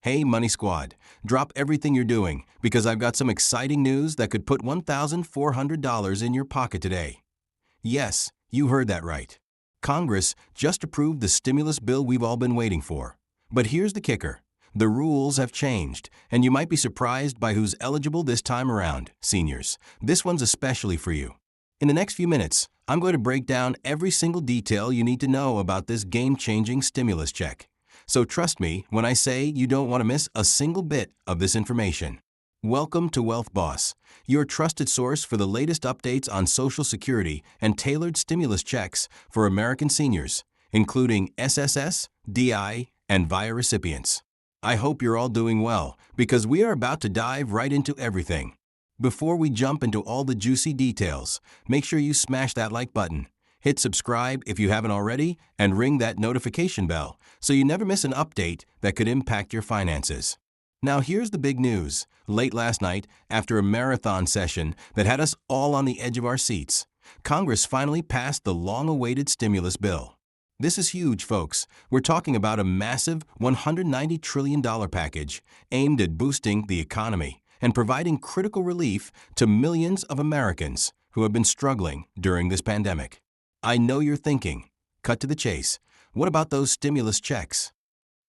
Hey, Money Squad, drop everything you're doing because I've got some exciting news that could put $1,400 in your pocket today. Yes, you heard that right. Congress just approved the stimulus bill we've all been waiting for. But here's the kicker. The rules have changed, and you might be surprised by who's eligible this time around. Seniors, this one's especially for you. In the next few minutes, I'm going to break down every single detail you need to know about this game-changing stimulus check. So trust me when I say you don't want to miss a single bit of this information. Welcome to Wealth Boss, your trusted source for the latest updates on Social Security and tailored stimulus checks for American seniors, including SSDI and VIA recipients. I hope you're all doing well, because we are about to dive right into everything. Before we jump into all the juicy details, make sure you smash that like button, hit subscribe if you haven't already, and ring that notification bell so you never miss an update that could impact your finances. Now here's the big news. Late last night, after a marathon session that had us all on the edge of our seats, Congress finally passed the long-awaited stimulus bill. This is huge, folks. We're talking about a massive $190 trillion package aimed at boosting the economy and providing critical relief to millions of Americans who have been struggling during this pandemic. I know you're thinking, cut to the chase, what about those stimulus checks?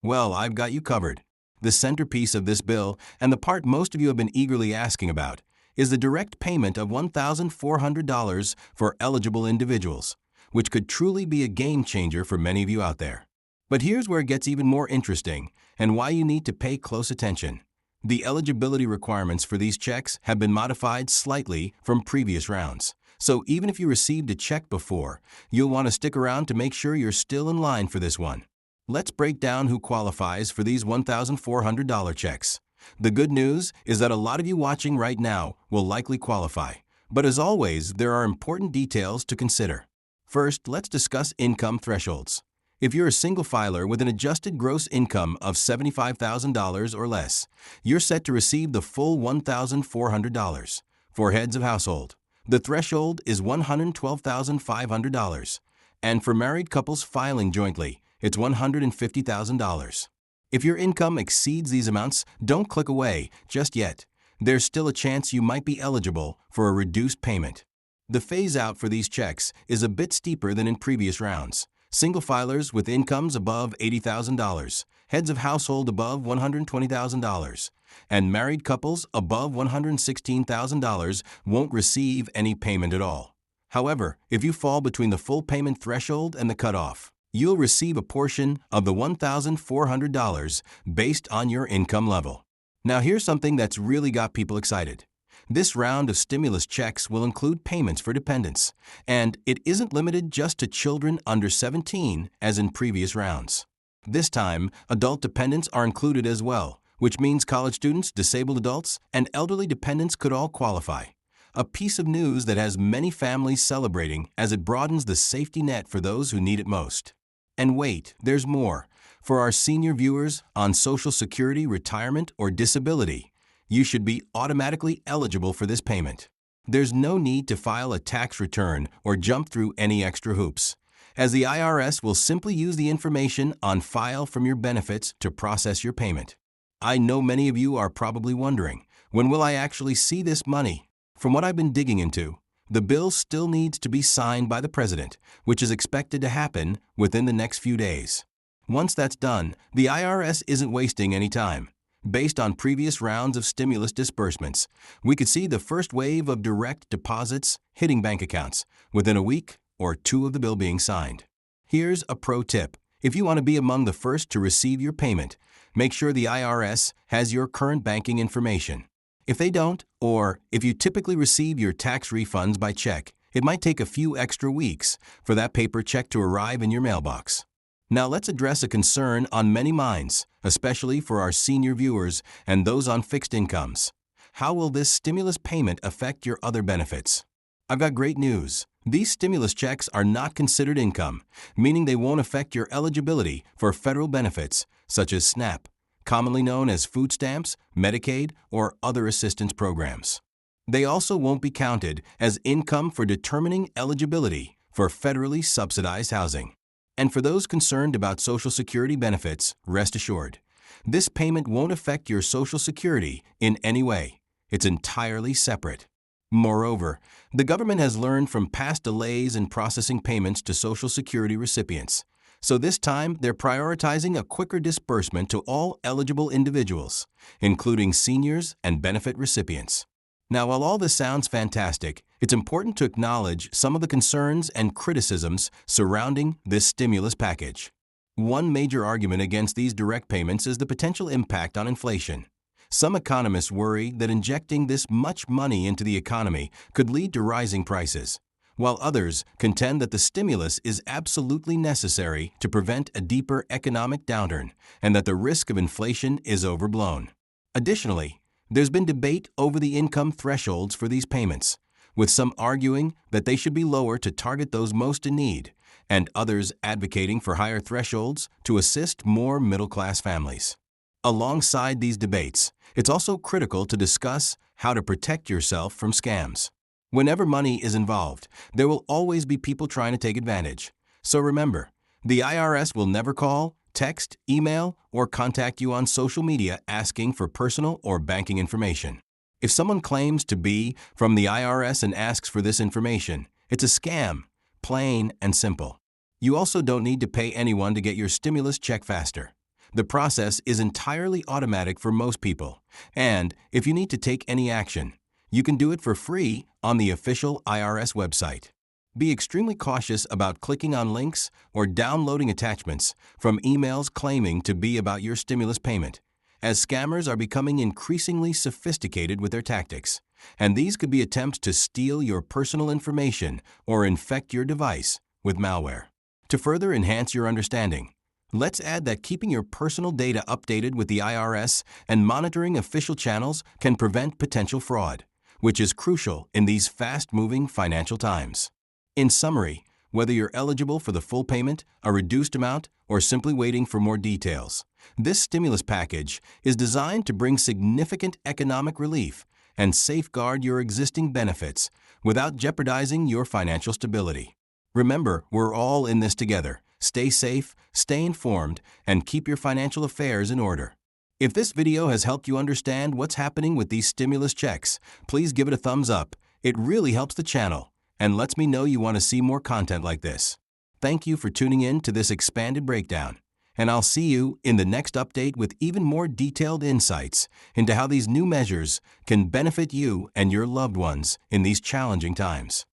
Well, I've got you covered. The centerpiece of this bill, and the part most of you have been eagerly asking about, is the direct payment of $1,400 for eligible individuals, which could truly be a game changer for many of you out there. But here's where it gets even more interesting and why you need to pay close attention. The eligibility requirements for these checks have been modified slightly from previous rounds. So even if you received a check before, you'll want to stick around to make sure you're still in line for this one. Let's break down who qualifies for these $1,400 checks. The good news is that a lot of you watching right now will likely qualify. But as always, there are important details to consider. First, let's discuss income thresholds. If you're a single filer with an adjusted gross income of $75,000 or less, you're set to receive the full $1,400. For heads of household, the threshold is $112,500. And for married couples filing jointly, it's $150,000. If your income exceeds these amounts, don't click away just yet. There's still a chance you might be eligible for a reduced payment. The phase-out for these checks is a bit steeper than in previous rounds. Single filers with incomes above $80,000, heads of household above $120,000, and married couples above $116,000 won't receive any payment at all. However, if you fall between the full payment threshold and the cutoff, you'll receive a portion of the $1,400 based on your income level. Now here's something that's really got people excited. This round of stimulus checks will include payments for dependents, and it isn't limited just to children under 17 as in previous rounds. This time, adult dependents are included as well, which means college students, disabled adults, and elderly dependents could all qualify. A piece of news that has many families celebrating as it broadens the safety net for those who need it most. And wait, there's more. For our senior viewers on Social Security, retirement, or disability, you should be automatically eligible for this payment. There's no need to file a tax return or jump through any extra hoops, as the IRS will simply use the information on file from your benefits to process your payment. I know many of you are probably wondering, when will I actually see this money? From what I've been digging into, the bill still needs to be signed by the president, which is expected to happen within the next few days. Once that's done, the IRS isn't wasting any time. Based on previous rounds of stimulus disbursements, we could see the first wave of direct deposits hitting bank accounts within a week or two of the bill being signed. Here's a pro tip. If you want to be among the first to receive your payment, make sure the IRS has your current banking information. If they don't, or if you typically receive your tax refunds by check, it might take a few extra weeks for that paper check to arrive in your mailbox. Now let's address a concern on many minds, especially for our senior viewers and those on fixed incomes. How will this stimulus payment affect your other benefits? I've got great news. These stimulus checks are not considered income, meaning they won't affect your eligibility for federal benefits such as SNAP, commonly known as food stamps, Medicaid, or other assistance programs. They also won't be counted as income for determining eligibility for federally subsidized housing. And for those concerned about Social Security benefits, rest assured, This payment won't affect your Social Security in any way. It's entirely separate. Moreover, the government has learned from past delays in processing payments to Social Security recipients. So this time, they're prioritizing a quicker disbursement to all eligible individuals, including seniors and benefit recipients. Now, while all this sounds fantastic, it's important to acknowledge some of the concerns and criticisms surrounding this stimulus package. One major argument against these direct payments is the potential impact on inflation. Some economists worry that injecting this much money into the economy could lead to rising prices, while others contend that the stimulus is absolutely necessary to prevent a deeper economic downturn and that the risk of inflation is overblown. Additionally, there's been debate over the income thresholds for these payments, with some arguing that they should be lower to target those most in need, and others advocating for higher thresholds to assist more middle-class families. Alongside these debates, it's also critical to discuss how to protect yourself from scams. Whenever money is involved, there will always be people trying to take advantage. So remember, the IRS will never call, text, email, or contact you on social media asking for personal or banking information. If someone claims to be from the IRS and asks for this information, it's a scam, plain and simple. You also don't need to pay anyone to get your stimulus check faster. The process is entirely automatic for most people, and if you need to take any action, you can do it for free on the official IRS website. Be extremely cautious about clicking on links or downloading attachments from emails claiming to be about your stimulus payment, as scammers are becoming increasingly sophisticated with their tactics, and these could be attempts to steal your personal information or infect your device with malware. To further enhance your understanding, let's add that keeping your personal data updated with the IRS and monitoring official channels can prevent potential fraud, which is crucial in these fast-moving financial times. In summary, whether you're eligible for the full payment, a reduced amount, or simply waiting for more details, this stimulus package is designed to bring significant economic relief and safeguard your existing benefits without jeopardizing your financial stability. Remember, we're all in this together. Stay safe, stay informed, and keep your financial affairs in order. If this video has helped you understand what's happening with these stimulus checks, please give it a thumbs up. It really helps the channel and lets me know you want to see more content like this. Thank you for tuning in to this expanded breakdown, and I'll see you in the next update with even more detailed insights into how these new measures can benefit you and your loved ones in these challenging times.